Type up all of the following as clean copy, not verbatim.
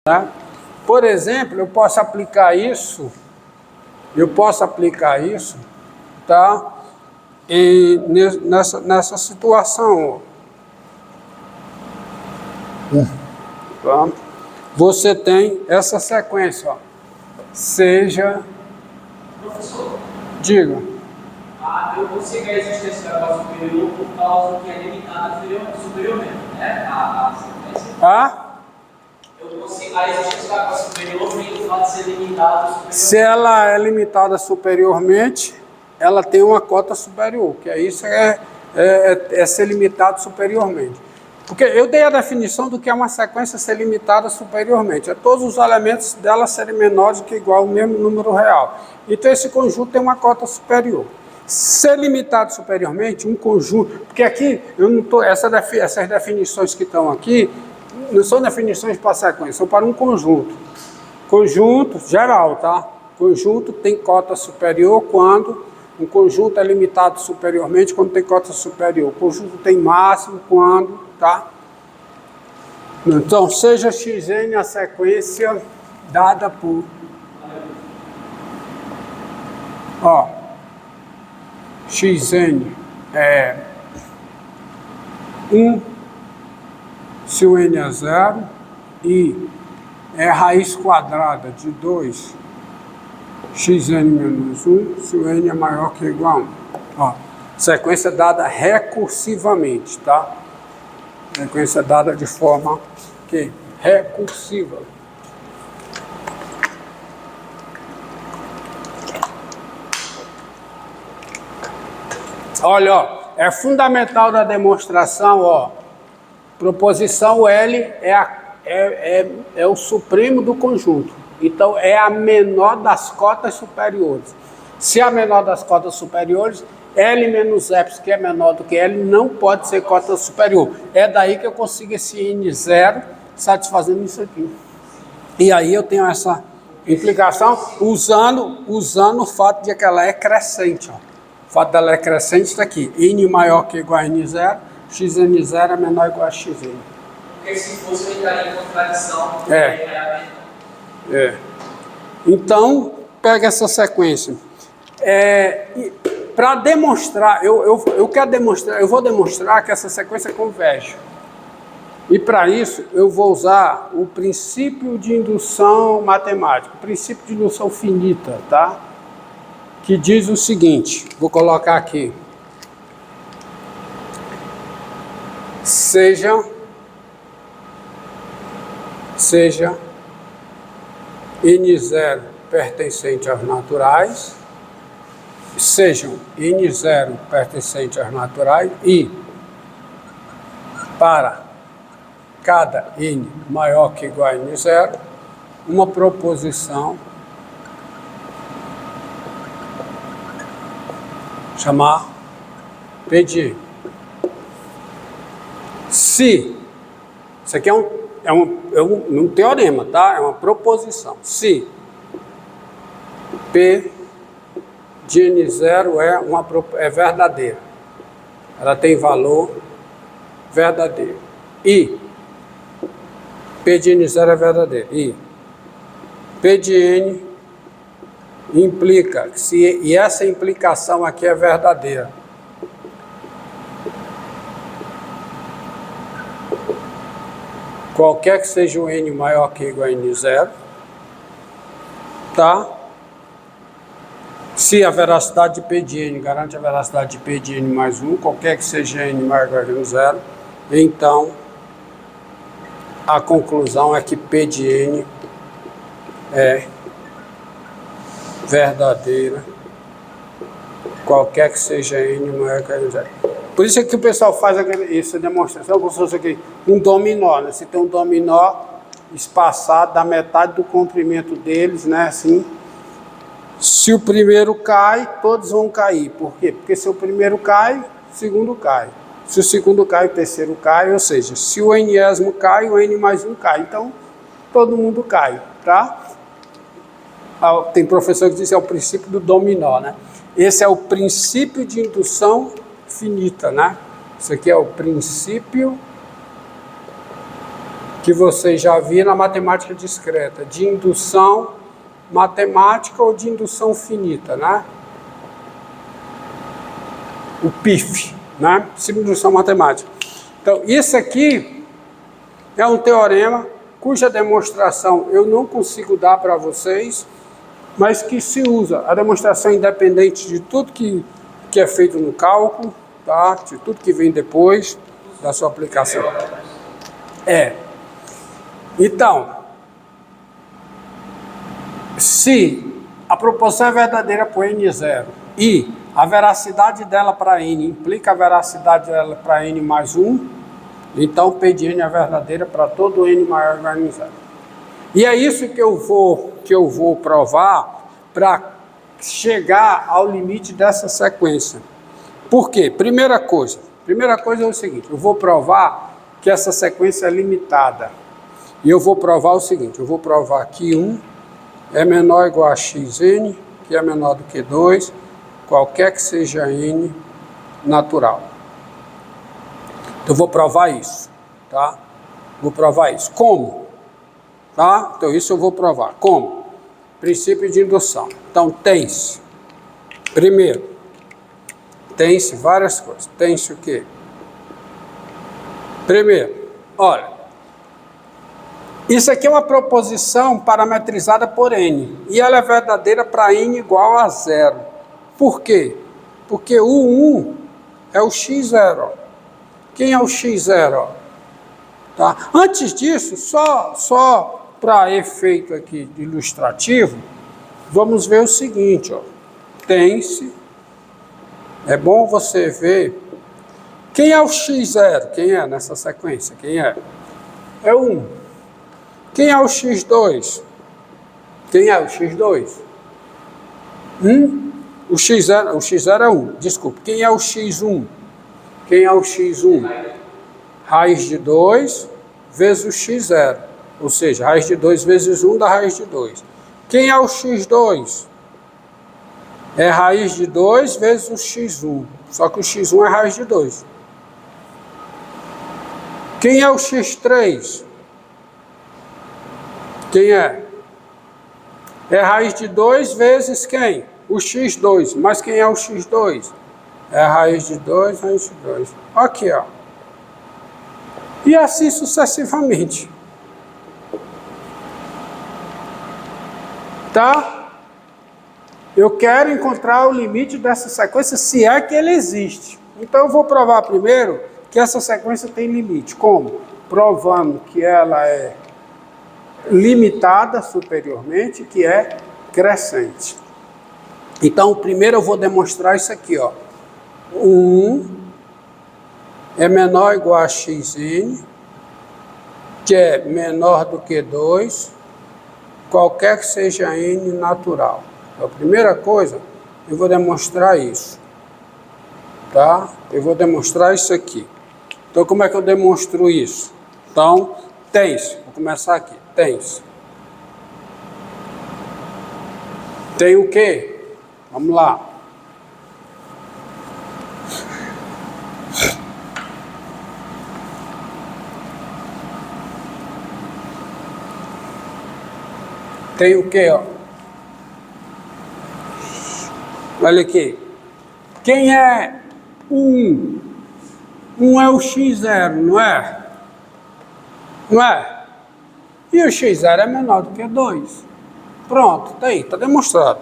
Tá? Por exemplo, eu posso aplicar isso, tá? Nessa situação. Tá? Você tem essa sequência, ó. Seja... Professor, diga. eu consigo a existência da causa superior por causa que é limitada superiormente, né? A sequência. Eu consigo a existência da causa superior vem do fato de ser limitada superiormente. Se ela é limitada superiormente, ela tem uma cota superior, que é isso, é ser limitado superiormente. Porque eu dei a definição do que é uma sequência ser limitada superiormente. É todos os elementos dela serem menores do que igual ao mesmo número real. Então esse conjunto tem uma cota superior. Ser limitado superiormente, um conjunto... Porque aqui, eu não tô, essas definições que estão aqui, não são definições para sequência, são para um conjunto. Conjunto geral, tá? Conjunto tem cota superior quando... Um conjunto é limitado superiormente quando tem cota superior. O conjunto tem máximo quando, tá? Então, seja Xn a sequência dada por... Ó, Xn é 1 se o n é 0 e é raiz quadrada de 2 Xn menos 1 se o n é maior que ou igual a 1. Ó, sequência dada recursivamente, tá? Sequência dada de forma que recursiva. Olha, ó, é fundamental da demonstração, ó. Proposição L é o supremo do conjunto. Então, é a menor das cotas superiores. Se a menor das cotas superiores, L menos Epsilon, que é menor do que L, não pode ser cota superior. É daí que eu consigo esse N0 satisfazendo isso aqui. E aí eu tenho essa implicação usando o fato de que ela é crescente. Ó. O fato dela é crescente está aqui. N maior que ou igual a N0, Xn0 é menor ou igual a Xn. Porque se fosse, eu entraria em contradição. Então, pega essa sequência. Para demonstrar, eu vou demonstrar que essa sequência converge. E para isso, eu vou usar o princípio de indução matemática, o princípio de indução finita, tá? Que diz o seguinte, vou colocar aqui. Seja N0 pertencente aos naturais, sejam N0 pertencente aos naturais e para cada N maior que ou igual a N0, uma proposição chamar P de N. Se, isso aqui é um teorema, tá? É uma proposição. Se P de N0 é verdadeira, ela tem valor verdadeiro. E P de N0 é verdadeiro. E P de N implica, e essa implicação aqui é verdadeira. Qualquer que seja o N maior que ou igual a N0, tá? Se a veracidade de P de N garante a veracidade de P de N mais 1, qualquer que seja N maior ou igual a N0, então a conclusão é que P de N é verdadeira, qualquer que seja N maior que N0. Por isso é que o pessoal faz essa demonstração, como se fosse aqui, um dominó, né? Você tem um dominó espaçado da metade do comprimento deles, né? Assim, se o primeiro cai, todos vão cair. Por quê? Porque se o primeiro cai, o segundo cai. Se o segundo cai, o terceiro cai, ou seja, se o N-ésimo cai, o N mais 1 cai. Então, todo mundo cai, tá? Tem professor que diz que é o princípio do dominó, né? Esse é o princípio de indução finita, né? Isso aqui é o princípio que que vocês já viram na matemática discreta, de indução matemática ou de indução finita, né? O PIF, né? Princípio de indução matemática. Então, isso aqui é um teorema cuja demonstração eu não consigo dar para vocês, mas que se usa. A demonstração independente de tudo que é feito no cálculo, tá? De tudo que vem depois da sua aplicação. Então, se a proporção é verdadeira por n0 e a veracidade dela para n implica a veracidade dela para n mais 1, então P de n é verdadeira para todo n maior igual a n0. E é isso que eu vou provar para chegar ao limite dessa sequência. Por quê? Primeira coisa é o seguinte, eu vou provar que essa sequência é limitada. E eu vou provar o seguinte, eu vou provar que 1 é menor ou igual a xn, que é menor do que 2, qualquer que seja n natural. Então, eu vou provar isso, tá? Vou provar isso. Como? Tá? Então, isso eu vou provar. Como? Princípio de indução. Então, tem-se. Primeiro, tem-se várias coisas. Tem-se o quê? Primeiro, olha. Isso aqui é uma proposição parametrizada por n. E ela é verdadeira para n igual a 0. Por quê? Porque o 1 é o x0. Quem é o x0? Tá? Antes disso, só para efeito aqui ilustrativo, vamos ver o seguinte, ó. Tem-se, é bom você ver, quem é o x0? Quem é nessa sequência? Quem é? É o 1. Quem é o x2? Quem é o x2? O x0 é 1, desculpe. Quem é o x1? Quem é o x1? Raiz de 2 vezes o x0. Ou seja, raiz de 2 vezes 1 dá raiz de 2. Quem é o x2? É raiz de 2 vezes o x1. Só que o x1 é raiz de 2. Quem é o x3? Quem é? É raiz de 2 vezes quem? O x2. Mas quem é o x2? É raiz de 2, raiz de 2. Aqui, ó. E assim sucessivamente. Tá? Eu quero encontrar o limite dessa sequência, se é que ele existe. Então eu vou provar primeiro que essa sequência tem limite. Como? Provando que ela é limitada superiormente, que é crescente. Então, primeiro eu vou demonstrar isso aqui, ó. 1 é menor ou igual a xn, que é menor do que 2, qualquer que seja n natural. Então, a primeira coisa, eu vou demonstrar isso, tá? Eu vou demonstrar isso aqui. Então, como é que eu demonstro isso? Então, tem-se. Vou começar aqui. Tem-se. Tem o quê? Vamos lá. Tem o quê, ó? Olha aqui. Quem é 1? 1 é o x0, não é? Não é? E o x0 é menor do que 2. Pronto, tá aí, tá demonstrado.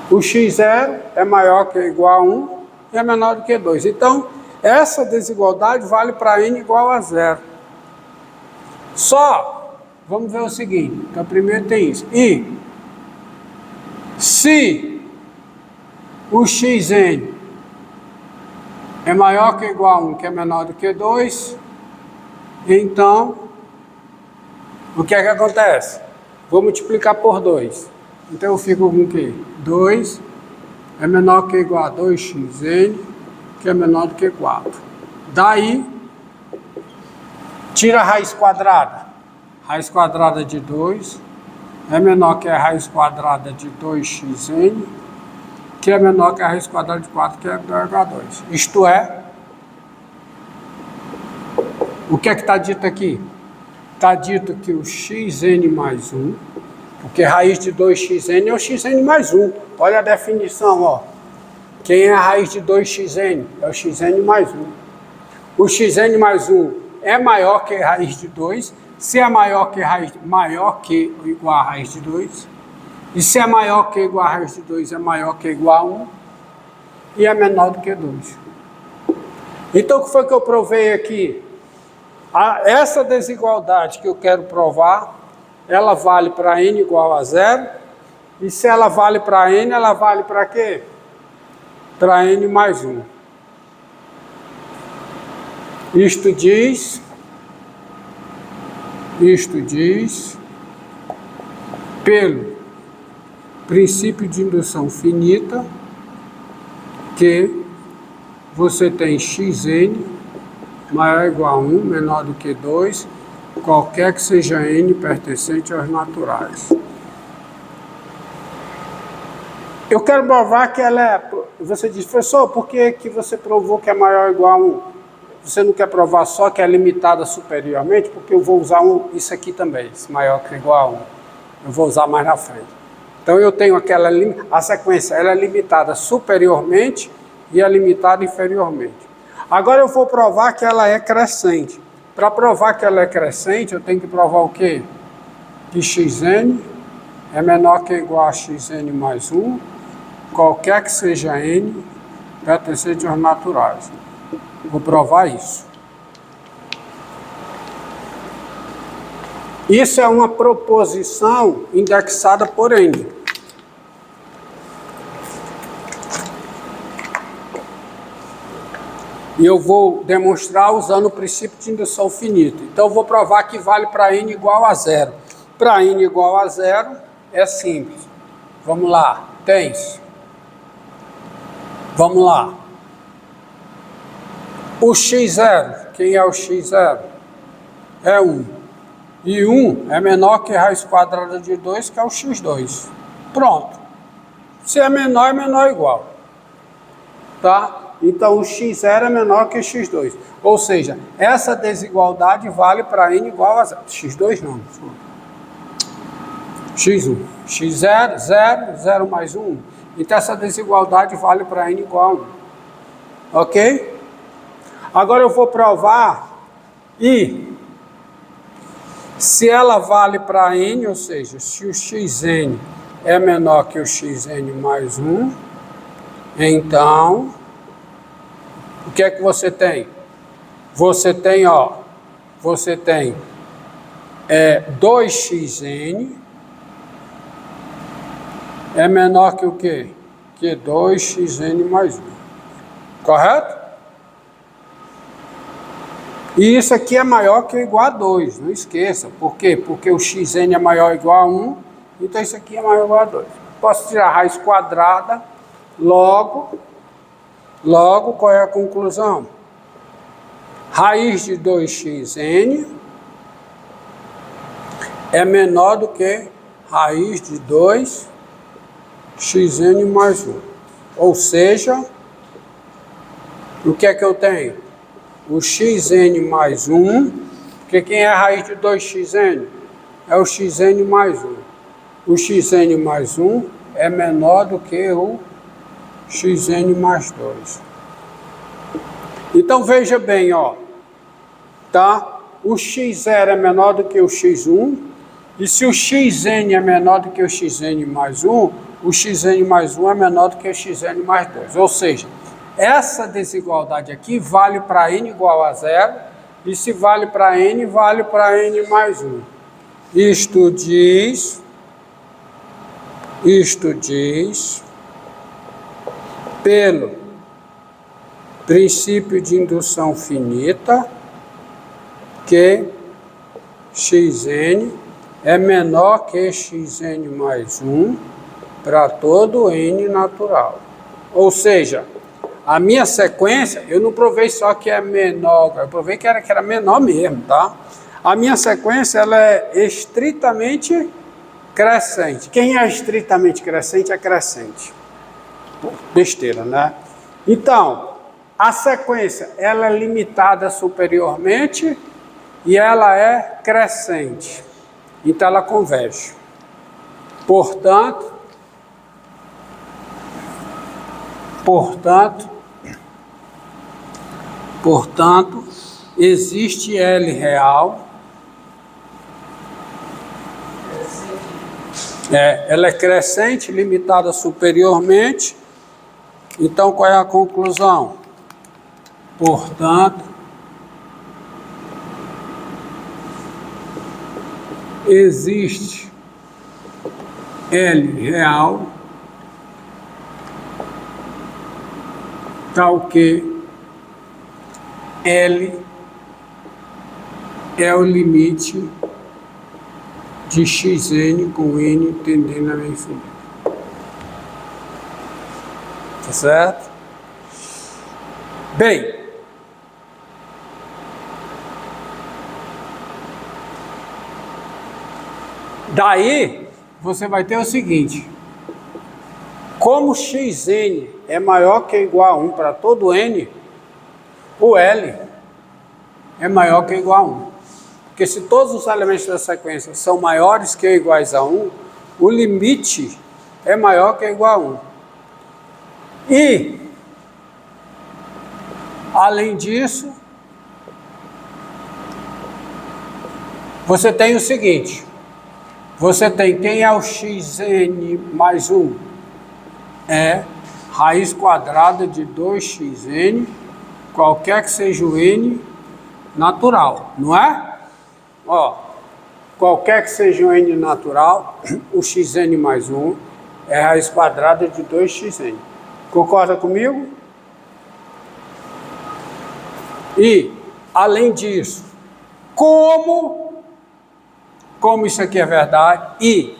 O x0 é maior que ou igual a 1 e é menor do que 2. Então, essa desigualdade vale para n igual a 0. Só, vamos ver o seguinte. Então, primeiro tem isso. E se o xn é maior que ou igual a 1, que é menor do que 2, então, o que é que acontece? Vou multiplicar por 2. Então, eu fico com o quê? 2 é menor que ou igual a 2xn, que é menor do que 4. Daí, tira a raiz quadrada. Raiz quadrada de 2 é menor que a raiz quadrada de 2xn, que é menor que a raiz quadrada de 4, que é igual a 2. Isto é, O que é que está dito aqui? Está dito que o xn mais 1, porque raiz de 2xn é o xn mais 1. Olha a definição, ó. Quem é a raiz de 2xn? É o xn mais 1. O xn mais 1 é maior que a raiz de 2. Se é maior que ou igual a raiz de 2. E se é maior que ou igual a raiz de 2, é maior que ou igual a 1. E é menor do que 2. Então, o que foi que eu provei aqui? Essa desigualdade que eu quero provar, ela vale para n igual a 0. E se ela vale para n, ela vale para quê? Para n mais 1. Isto diz, pelo princípio de indução finita, que você tem xn maior ou igual a 1, menor do que 2, qualquer que seja n pertencente aos naturais. Eu quero provar que ela é... Você diz, professor, por que você provou que é maior ou igual a 1? Você não quer provar só que é limitada superiormente? Porque eu vou usar isso aqui também, esse maior que igual a 1. Eu vou usar mais na frente. Então eu tenho a sequência, ela é limitada superiormente e é limitada inferiormente. Agora eu vou provar que ela é crescente. Para provar que ela é crescente, eu tenho que provar o quê? Que xn é menor que ou igual a xn mais 1, qualquer que seja n pertencente aos naturais. Vou provar isso. Isso é uma proposição indexada por n. E eu vou demonstrar usando o princípio de indução finita. Então, eu vou provar que vale para n igual a 0. Para n igual a 0, é simples. Vamos lá. Tens. Vamos lá. O x0, quem é o x0? É 1. E 1 é menor que raiz quadrada de 2, que é o x2. Pronto. Se é menor ou igual. Tá? Então, o x0 é menor que o x2. Ou seja, essa desigualdade vale para n igual a 0. x2 não. x1. x0, 0, 0 mais 1. Então, essa desigualdade vale para n igual a 1. Ok? Agora eu vou provar e se ela vale para n, ou seja, se o xn é menor que o xn mais 1, então... O que é que você tem? Você tem, ó, 2xn é menor que o quê? Que 2xn mais 1. Correto? E isso aqui é maior que ou igual a 2, não esqueça. Por quê? Porque o xn é maior ou igual a 1, então isso aqui é maior ou igual a 2. Posso tirar a raiz quadrada, logo, qual é a conclusão? Raiz de 2xn é menor do que raiz de 2xn mais 1. Ou seja, o que é que eu tenho? O xn mais 1, porque quem é a raiz de 2xn? É o xn mais 1. O xn mais 1 é menor do que o xn mais 2. Então, veja bem, ó, tá? O x0 é menor do que o x1, e se o xn é menor do que o xn mais 1, o xn mais 1 é menor do que o xn mais 2. Ou seja, essa desigualdade aqui vale para n igual a 0, e se vale para n, vale para n mais 1. Isto diz pelo princípio de indução finita que xn é menor que xn mais 1 para todo n natural. Ou seja, a minha sequência, eu não provei só que é menor, eu provei que era menor mesmo, tá? A minha sequência, ela é estritamente crescente. Quem é estritamente crescente é crescente. Besteira, né? Então, a sequência, ela é limitada superiormente e ela é crescente. Então ela converge. Portanto, existe L real. Ela é crescente, limitada superiormente. Então, qual é a conclusão? Portanto, existe L real, tal que L é o limite de xn com n tendendo a infinito. Tá certo? Bem, daí você vai ter o seguinte: como xn é maior que ou igual a 1 para todo n, o L é maior que ou igual a 1. Porque se todos os elementos da sequência são maiores que ou iguais a 1, o limite é maior que ou igual a 1. E, além disso, você tem o seguinte: você tem quem é o xn mais 1? É raiz quadrada de 2xn, qualquer que seja o n natural, não é? Ó, qualquer que seja o n natural, o xn mais 1 é raiz quadrada de 2xn. Concorda comigo? E, além disso, como isso aqui é verdade, e,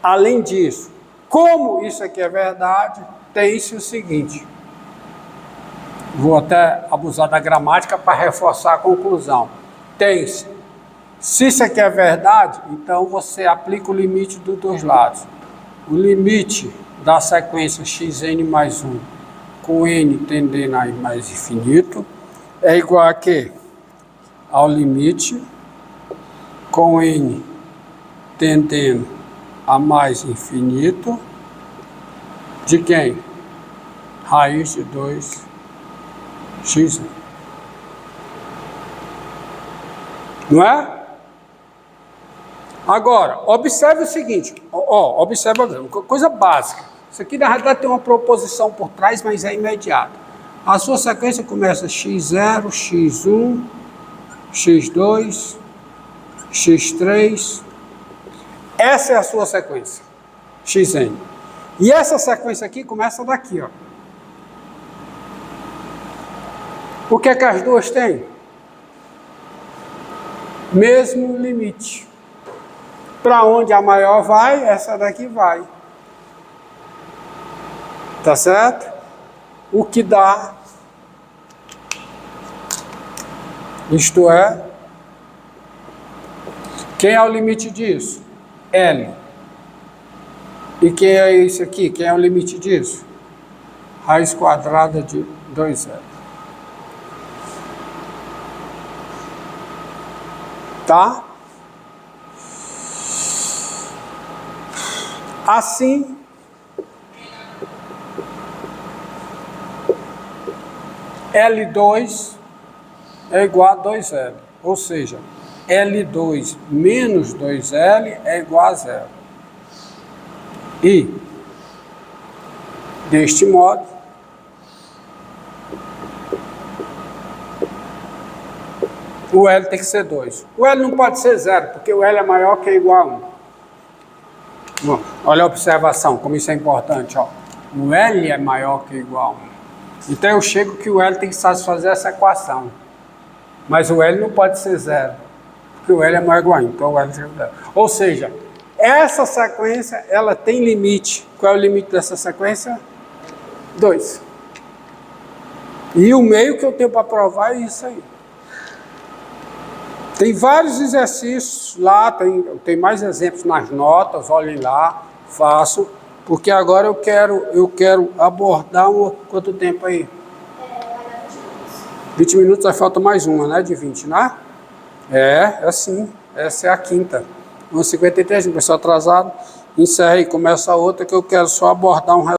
além disso, como isso aqui é verdade, tem-se o seguinte. Vou até abusar da gramática para reforçar a conclusão. Tem-se. Se isso aqui é verdade, então você aplica o limite dos dois lados. O limite da sequência xn mais 1 com n tendendo a mais infinito é igual a quê? Ao limite com n tendendo a mais infinito de quem? Raiz de 2x. Não é? Agora, observe o seguinte, observe uma coisa básica. Isso aqui na realidade tem uma proposição por trás, mas é imediata. A sua sequência começa x0, x1, x2, x3. Essa é a sua sequência, xn. E essa sequência aqui começa daqui, ó. O que é que as duas têm? Mesmo limite. Para onde a maior vai, essa daqui vai. Tá certo? O que dá, isto é, quem é o limite disso? L. E quem é isso aqui? Quem é o limite disso? Raiz quadrada de 2L. Tá? Assim, L2 é igual a 2L, ou seja, L2 menos 2L é igual a 0. E, deste modo, o L tem que ser 2. O L não pode ser 0, porque o L é maior que ou igual a 1. Bom, olha a observação, como isso é importante. Ó. O L é maior que ou igual a 1. Então eu chego que o L tem que satisfazer essa equação. Mas o L não pode ser 0, porque o L é maior que ou igual a 1. Então o L tem que ser 0. Ou seja, essa sequência, ela tem limite. Qual é o limite dessa sequência? 2. E o meio que eu tenho para provar é isso aí. Tem vários exercícios lá, tem mais exemplos nas notas, olhem lá, faço, porque agora eu quero abordar quanto tempo aí? 20 minutos, aí falta mais uma, né, de 20, né? É assim. Essa é a quinta. 1h53, pessoal atrasado. Encerra aí, começa a outra que eu quero só abordar um